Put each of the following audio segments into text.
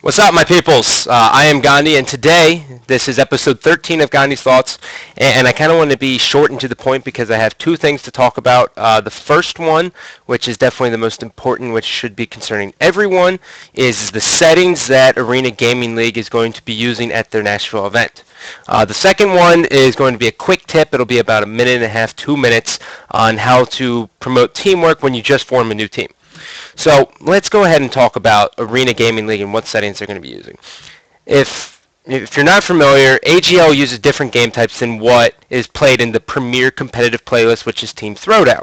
What's up, my peoples? I am Gandhi, and today, this is episode 13 of Gandhi's Thoughts, and I kind of want to be short and to the point because I have two things to talk about. The first one, which is definitely the most important, which should be concerning everyone, is the settings that Arena Gaming League is going to be using at their Nashville event. The second one is going to be a quick tip. It'll be about a minute and a half, 2 minutes, on how to promote teamwork when you just form a new team. So let's go ahead and talk about Arena Gaming League and what settings they're going to be using. If you're not familiar, AGL uses different game types than what is played in the premier competitive playlist, which is Team Throwdown.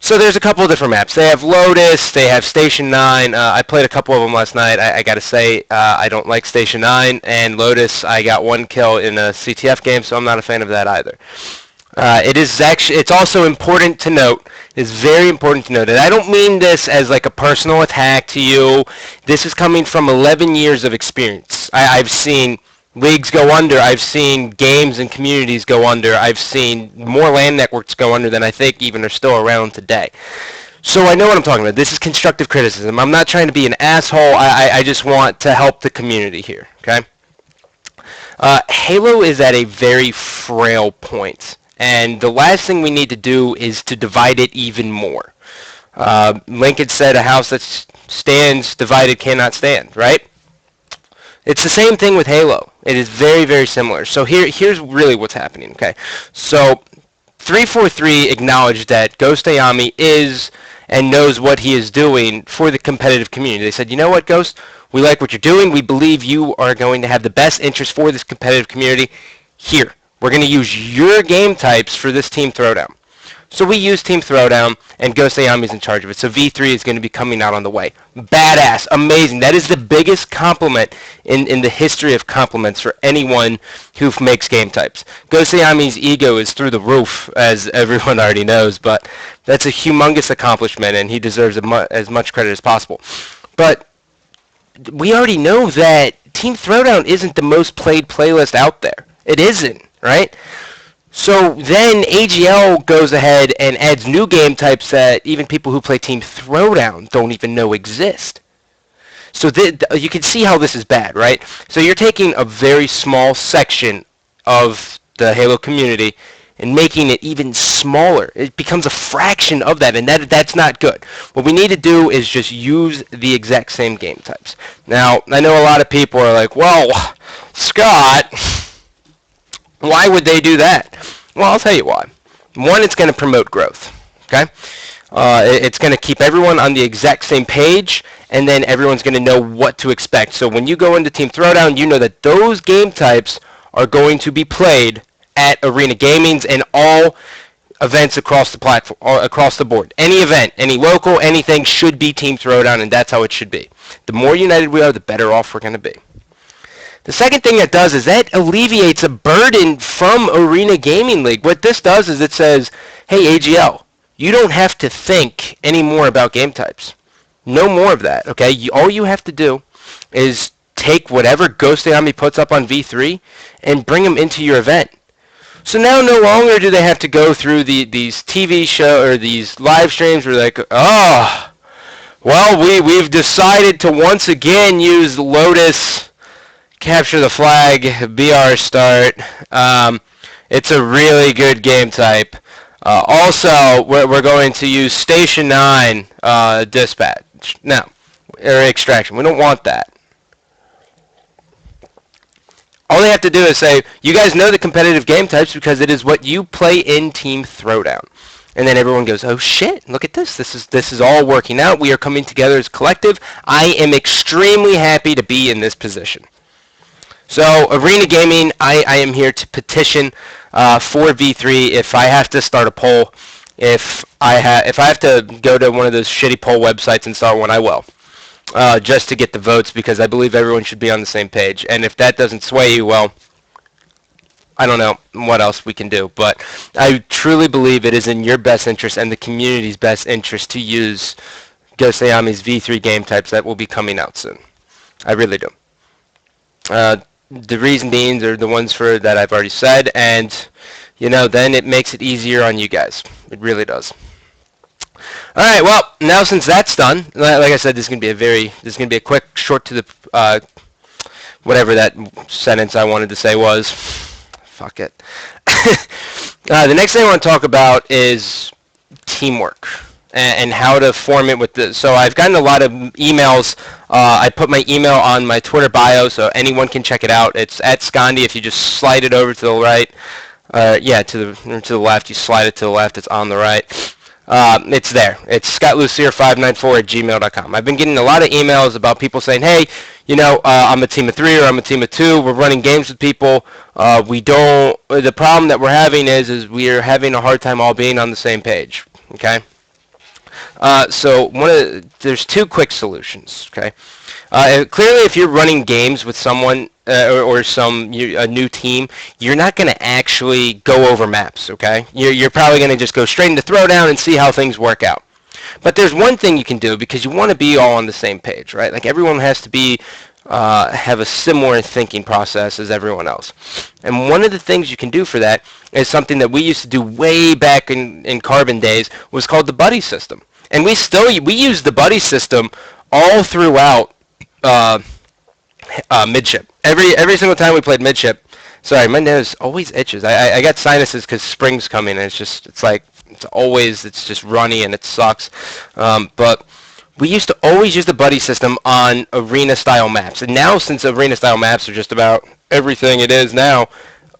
So there's a couple of different maps. They have Lotus, they have Station 9. I played a couple of them last night. I got to say, I don't like Station 9, and Lotus, I got one kill in a CTF game, so I'm not a fan of that either. It's also important to note, it's very important to note, and I don't mean this as like a personal attack to you. This is coming from 11 years of experience. I've seen leagues go under. I've seen games and communities go under. I've seen more LAN networks go under than I think even are still around today. So I know what I'm talking about. This is constructive criticism. I'm not trying to be an asshole. I just want to help the community here, okay? Halo is at a very frail point. And the last thing we need to do is to divide it even more. Lincoln said a house that stands divided cannot stand, right? It's the same thing with Halo. It is very, very similar. So here's really what's happening, okay? So 343 acknowledged that Ghost Ayami is and knows what he is doing for the competitive community. They said, you know what, Ghost? We like what you're doing. We believe you are going to have the best interest for this competitive community. Here. We're going to use your game types for this Team Throwdown. So we use Team Throwdown, and Ghost Ayami is in charge of it. So V3 is going to be coming out on the way. Badass. Amazing. That is the biggest compliment in the history of compliments for anyone who makes game types. Ghost Ayami's ego is through the roof, as everyone already knows, but that's a humongous accomplishment, and he deserves as much credit as possible. But we already know that Team Throwdown isn't the most played playlist out there. It isn't. Right? So then AGL goes ahead and adds new game types that even people who play Team Throwdown don't even know exist. So you can see how this is bad, right? So you're taking a very small section of the Halo community and making it even smaller. It becomes a fraction of that, and that's not good. What we need to do is just use the exact same game types. Now, I know a lot of people are like, well, Scott, why would they do that? Well, I'll tell you why. One, it's going to promote growth, okay? It's going to keep everyone on the exact same page, and then everyone's going to know what to expect. So when you go into Team Throwdown, you know that those game types are going to be played at Arena Gaming's and all events across the platform, across the board. Any event, any local, anything should be Team Throwdown, and that's how it should be. The more united we are, the better off we're going to be. The second thing that does is that alleviates a burden from Arena Gaming League. What this does is it says, hey, AGL, you don't have to think anymore about game types. No more of that, okay? All you have to do is take whatever Ghost Ayami puts up on V3 and bring them into your event. So now no longer do they have to go through these TV show or these live streams where like, oh, well, we've decided to once again use Lotus Capture the Flag, BR Start. It's a really good game type. Also, we're going to use Station 9 Dispatch. No, or Extraction. We don't want that. All they have to do is say, you guys know the competitive game types because it is what you play in Team Throwdown. And then everyone goes, oh shit, look at this. This is all working out. We are coming together as a collective. I am extremely happy to be in this position. So Arena Gaming, I am here to petition for V3. If I have to start a poll, if I have to go to one of those shitty poll websites and start one, I will, just to get the votes because I believe everyone should be on the same page. And if that doesn't sway you, well, I don't know what else we can do. But I truly believe it is in your best interest and the community's best interest to use Ghost Ayami's V3 game types that will be coming out soon. I really do. The reason being are the ones that I've already said, and then it makes it easier on you guys. It really does. All right. Well, now since that's done, like I said, this is gonna be a quick, short to the whatever that sentence I wanted to say was. Fuck it. The next thing I want to talk about is teamwork and how to form it with the. So I've gotten a lot of emails. I put my email on my Twitter bio, so anyone can check it out. It's at Gandhi. If you just slide it over to the right, yeah, to the left. You slide it to the left. It's on the right. It's there. It's scottlucier594@gmail.com. I've been getting a lot of emails about people saying, hey, I'm a team of 3 or I'm a team of 2. We're running games with people. We don't. The problem that we're having is we are having a hard time all being on the same page. Okay. So there's 2 quick solutions. Okay. Clearly, if you're running games with someone or a new team, you're not going to actually go over maps, okay? You're probably going to just go straight into throwdown and see how things work out. But there's one thing you can do because you want to be all on the same page, right? Like everyone has to be have a similar thinking process as everyone else. And one of the things you can do for that is something that we used to do way back in Carbon days was called the buddy system. And we use the buddy system all throughout midship. Every single time we played midship. Sorry, my nose always itches. I got sinuses because spring's coming, and it's just runny and it sucks. But we used to always use the buddy system on arena-style maps, and now since arena-style maps are just about everything it is now,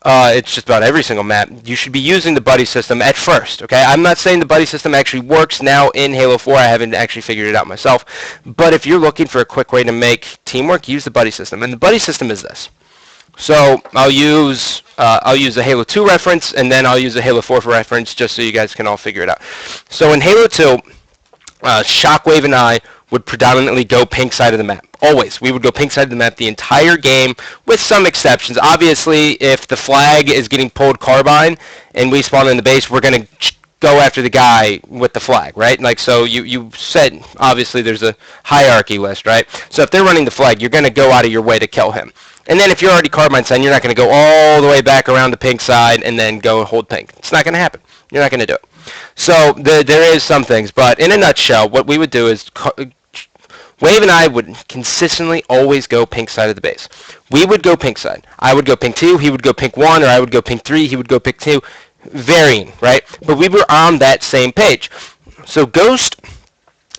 it's just about every single map. You should be using the buddy system at first, okay? I'm not saying the buddy system actually works now in Halo 4. I haven't actually figured it out myself. But if you're looking for a quick way to make teamwork, use the buddy system. And the buddy system is this. So I'll use a Halo 2 reference, and then I'll use a Halo 4 for reference, just so you guys can all figure it out. So in Halo 2, Shockwave and I would predominantly go pink side of the map. Always. We would go pink side of the map the entire game, with some exceptions. Obviously, if the flag is getting pulled carbine and we spawn in the base, we're going to go after the guy with the flag, right? Like, so you said, obviously, there's a hierarchy list, right? So if they're running the flag, you're going to go out of your way to kill him. And then if you're already carbine side, you're not going to go all the way back around the pink side and then go hold pink. It's not going to happen. You're not going to do it. So there is some things, but in a nutshell, what we would do is Wave and I would consistently always go pink side of the base. We would go pink side. I would go pink 2, he would go pink 1, or I would go pink 3, he would go pink 2, varying, right? But we were on that same page. So Ghost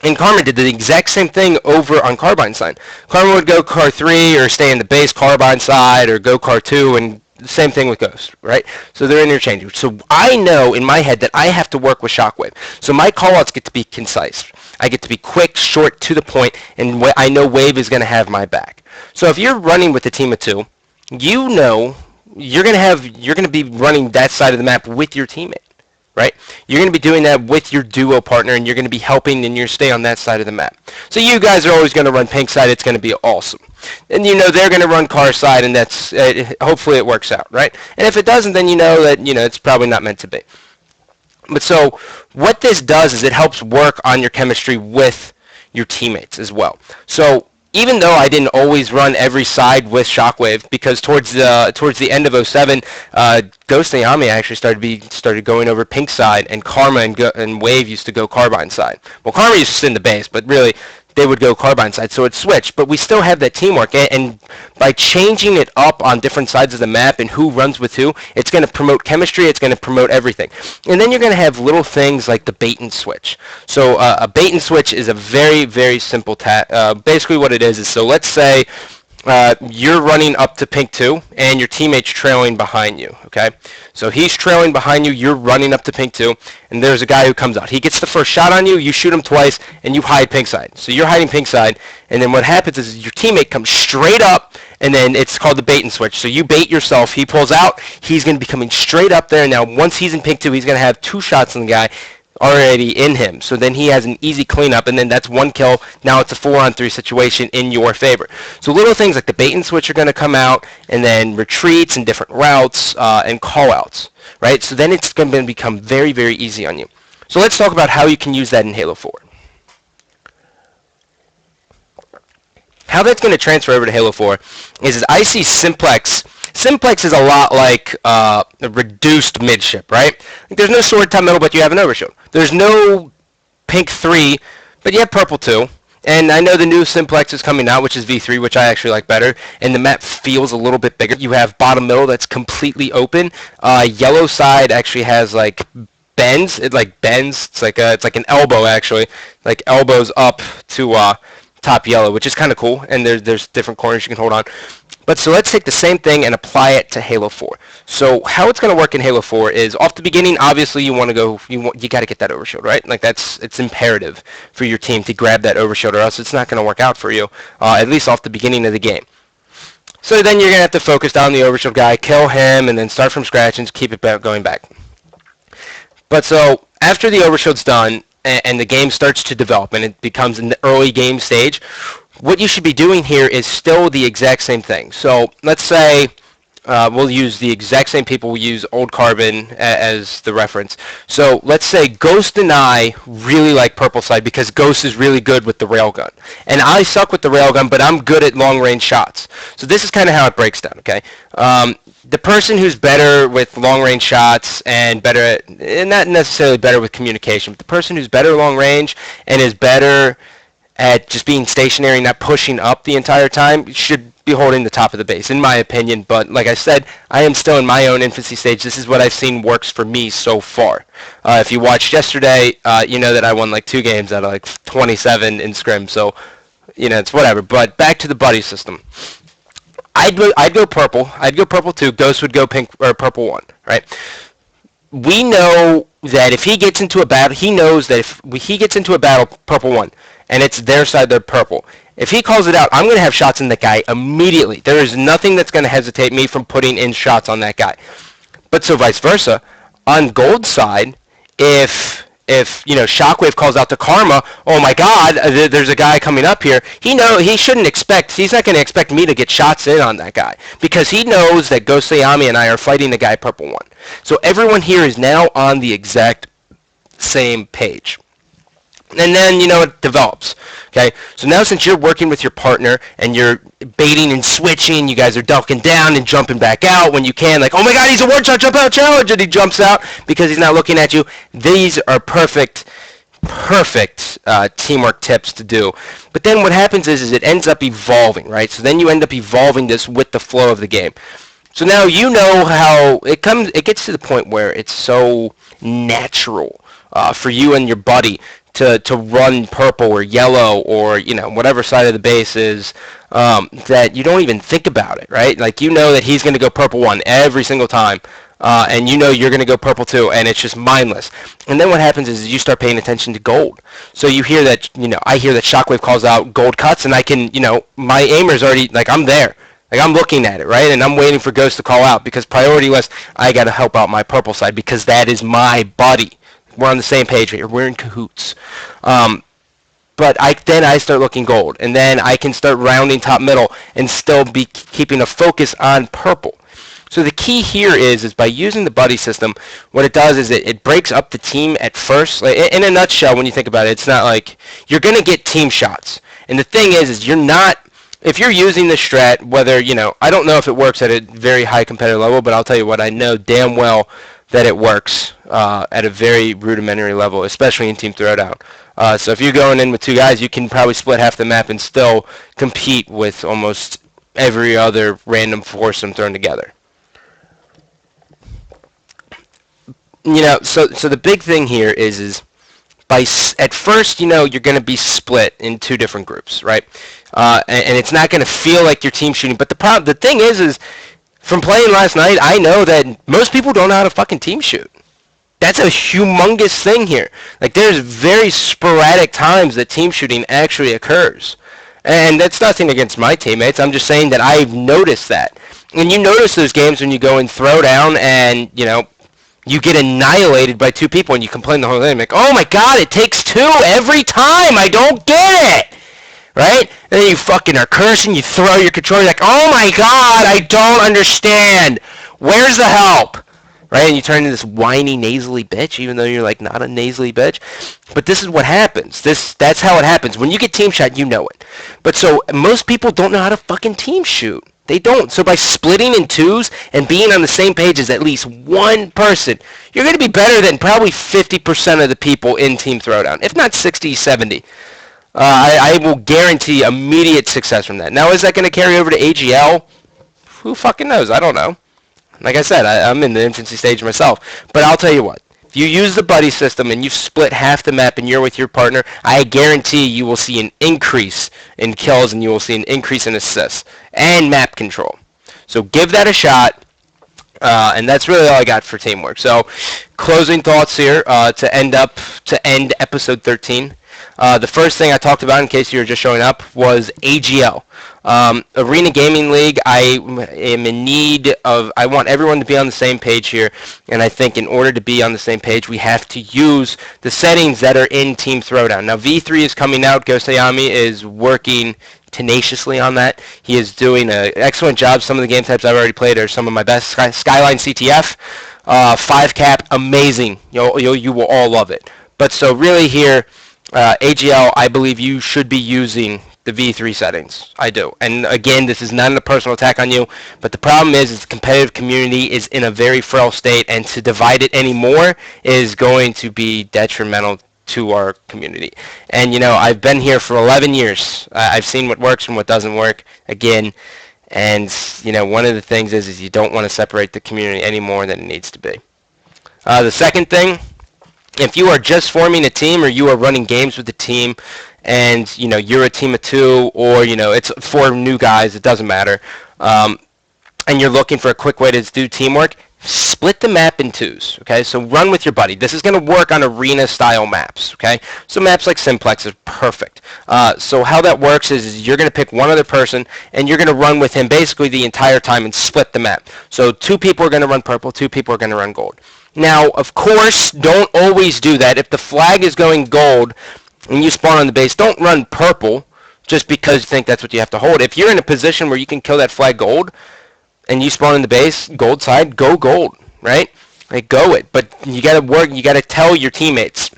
and Karma did the exact same thing over on Carbine side. Karma would go car 3 or stay in the base Carbine side or go car 2, and the same thing with Ghost, right? So they're interchangeable. So I know in my head that I have to work with Shockwave. So my callouts get to be concise. I get to be quick, short, to the point, and I know Wave is going to have my back. So if you're running with a team of 2, you know you're going to be running that side of the map with your teammate, right? You're going to be doing that with your duo partner, and you're going to be helping, and you're stay on that side of the map. So you guys are always going to run pink side. It's going to be awesome. And they're going to run car side, and that's hopefully it works out, right? And if it doesn't, then you know that it's probably not meant to be. But so what this does is it helps work on your chemistry with your teammates as well. So even though I didn't always run every side with Shockwave, because towards the end of 07, Ghost and Yami actually started going over pink side, and Karma and Wave used to go carbine side. Well, Karma used to sit in the base, but really they would go carbine side, so it switched. But we still have that teamwork, and by changing it up on different sides of the map and who runs with who, it's going to promote chemistry, it's going to promote everything. And then you're going to have little things like the bait and switch. So a bait and switch is a very, very simple basically what it is so let's say you're running up to pink 2 and your teammate's trailing behind you, okay? So he's trailing behind you, you're running up to pink 2, and there's a guy who comes out. He gets the first shot on you, you shoot him twice, and you hide pink side. So you're hiding pink side, and then what happens is your teammate comes straight up, and then it's called the bait and switch. So you bait yourself, he pulls out, he's going to be coming straight up there. Now once he's in pink 2, he's going to have 2 shots on the guy already in him. So then he has an easy cleanup, and then that's 1 kill. Now it's a 4-on-3 situation in your favor. So little things like the bait and switch are going to come out, and then retreats and different routes and call-outs, right? So then it's going to become very, very easy on you. So let's talk about how you can use that in Halo 4. How that's going to transfer over to Halo 4 is I see Simplex. Simplex is a lot like a reduced midship, right? Like there's no sword top metal, but you have an overshield. There's no pink 3, but you have purple 2. And I know the new Simplex is coming out, which is V3, which I actually like better, and the map feels a little bit bigger. You have bottom middle that's completely open. Yellow side actually has like bends. It like bends. It's like an elbow actually, like elbows up to top yellow, which is kind of cool. And there's different corners you can hold on. But so let's take the same thing and apply it to Halo 4. So how it's going to work in Halo 4 is off the beginning, obviously you want to go, you got to get that overshield, right? Like it's imperative for your team to grab that overshield, or else it's not going to work out for you, at least off the beginning of the game. So then you're going to have to focus down the overshield guy, kill him, and then start from scratch and keep it going back. But so after the overshield's done and the game starts to develop and it becomes in the early game stage, what you should be doing here is still the exact same thing. So let's say we'll use the exact same people. We'll use Old Carbon as the reference. So let's say Ghost and I really like purple side because Ghost is really good with the railgun. And I suck with the railgun, but I'm good at long-range shots. So this is kind of how it breaks down, okay? The person who's better with long-range shots and better at, and not necessarily better with communication, but the person who's better long-range and is better at just being stationary, not pushing up the entire time, should be holding the top of the base, in my opinion. But like I said, I am still in my own infancy stage. This is what I've seen works for me so far. If you watched yesterday, you know that I won like 2 games out of like 27 in scrim, so you know it's whatever. But back to the buddy system. I'd go purple. I'd go purple 2. Ghost would go pink or purple 1, right? We know that if he gets into a battle, he knows that if he gets into a battle, purple 1, and it's their side, they're purple. If he calls it out, I'm going to have shots in that guy immediately. There is nothing that's going to hesitate me from putting in shots on that guy. But so vice versa. On gold side, if you know Shockwave calls out to Karma, oh my God, there's a guy coming up here. He's not going to expect me to get shots in on that guy because he knows that Ghost Sayami and I are fighting the guy purple 1. So everyone here is now on the exact same page. And then, you know, it develops, okay? So now since you're working with your partner and you're baiting and switching, you guys are ducking down and jumping back out when you can, like, oh my God, he's a one-shot jump out challenge, and he jumps out because he's not looking at you. These are perfect teamwork tips to do. But then what happens is it ends up evolving, right? So then you end up evolving this with the flow of the game. So now you know how it gets to the point where it's so natural for you and your buddy to run purple or yellow or, you know, whatever side of the base is, that you don't even think about it, right? Like, you know that he's going to go purple 1 every single time, and you know you're going to go purple 2, and it's just mindless. And then what happens is you start paying attention to gold. So you hear that, you know, I hear that Shockwave calls out gold cuts, and I can, you know, my aimer's already, like, I'm there. Like, I'm looking at it, right? And I'm waiting for Ghost to call out because priority list, I got to help out my purple side because that is my buddy. We're on the same page here. We're in cahoots. But then I start looking gold, and then I can start rounding top middle and still be keeping a focus on purple. So the key here is by using the buddy system, what it does is it breaks up the team at first. Like, in a nutshell, when you think about it, it's not like you're going to get team shots. And the thing is you're not, if you're using the strat, whether, you know, I don't know if it works at a very high competitive level, but I'll tell you what, I know damn well that it works at a very rudimentary level, especially in Team Throwdown. So if you're going in with 2 guys, you can probably split half the map and still compete with almost every other random foursome thrown together. You know, so the big thing here is at first, you know, you're going to be split in 2 different groups, right? And it's not going to feel like you're team shooting. But the thing is from playing last night, I know that most people don't know how to fucking team shoot. That's a humongous thing here. Like, there's very sporadic times that team shooting actually occurs. And that's nothing against my teammates. I'm just saying that I've noticed that. And you notice those games when you go and throw down and, you know, you get annihilated by 2 people and you complain the whole time. Like, oh my God, it takes 2 every time. I don't get it. Right? And then you fucking are cursing, you throw your controller, like, oh my God, I don't understand. Where's the help? Right? And you turn into this whiny, nasally bitch, even though you're, like, not a nasally bitch. But this is what happens. That's how it happens. When you get team shot, you know it. But so most people don't know how to fucking team shoot. They don't. So by splitting in twos and being on the same page as at least one person, you're going to be better than probably 50% of the people in Team Throwdown, if not 60, 70. I will guarantee immediate success from that. Now, is that going to carry over to AGL? Who fucking knows? I don't know. Like I said, I'm in the infancy stage myself. But I'll tell you what. If you use the buddy system and you split half the map and you're with your partner, I guarantee you will see an increase in kills and you will see an increase in assists and map control. So give that a shot. And that's really all I got for teamwork. So, closing thoughts here to end episode 13. The first thing I talked about, in case you were just showing up, was AGL. Arena Gaming League, I am in need of, I want everyone to be on the same page here, and I think in order to be on the same page, we have to use the settings that are in Team Throwdown. Now, V3 is coming out. Gosayami is working tenaciously on that. He is doing an excellent job. Some of the game types I've already played are some of my best. Skyline CTF, 5-cap, amazing. You will all love it. But so really here, AGL, I believe you should be using the V3 settings. I do. And again, this is not a personal attack on you, but the problem is the competitive community is in a very frail state, and to divide it anymore is going to be detrimental to our community. And I've been here for 11 years. I've seen what works and what doesn't work again. And one of the things is you don't want to separate the community any more than it needs to be. The second thing, if you are just forming a team or you are running games with the team and you're a team of two, or it's 4 new guys, it doesn't matter, and you're looking for a quick way to do teamwork, split the map in twos, okay? So run with your buddy. This is going to work on arena-style maps, okay? So maps like Simplex is perfect. So how that works is you're going to pick one other person, and you're going to run with him basically the entire time and split the map. So 2 people are going to run purple, 2 people are going to run gold. Now, of course, don't always do that. If the flag is going gold and you spawn on the base, don't run purple just because you think that's what you have to hold. If you're in a position where you can kill that flag gold, and you spawn in the base, gold side, go gold, right? Like, go it. But you got to work, you got to tell your teammates.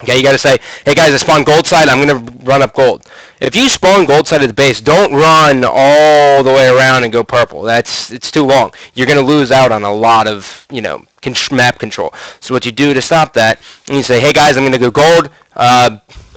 Okay, you got to say, hey guys, I spawned gold side, I'm going to run up gold. If you spawn gold side at the base, don't run all the way around and go purple. It's too long. You're going to lose out on a lot of, map control. So what you do to stop that, and you say, hey guys, I'm going to go gold.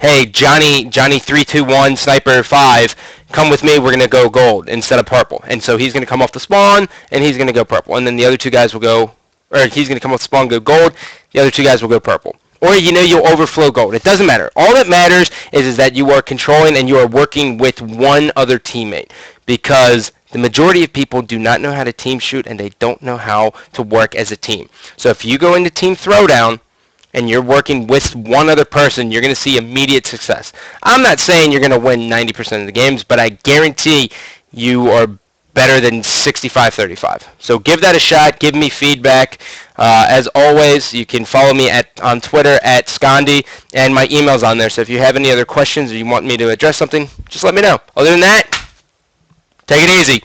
Hey, Johnny 321 Sniper 5, come with me, we're going to go gold instead of purple. And so he's going to come off the spawn, and he's going to go purple. And then the other 2 guys will go, or he's going to come off the spawn and go gold, the other 2 guys will go purple. Or, you'll overflow gold. It doesn't matter. All that matters is that you are controlling and you are working with one other teammate. Because the majority of people do not know how to team shoot, and they don't know how to work as a team. So if you go into Team Throwdown, and you're working with one other person, you're going to see immediate success. I'm not saying you're going to win 90% of the games, but I guarantee you are better than 65-35. So give that a shot. Give me feedback. As always, you can follow me on Twitter at Gandhi, and my email's on there. So if you have any other questions or you want me to address something, just let me know. Other than that, take it easy.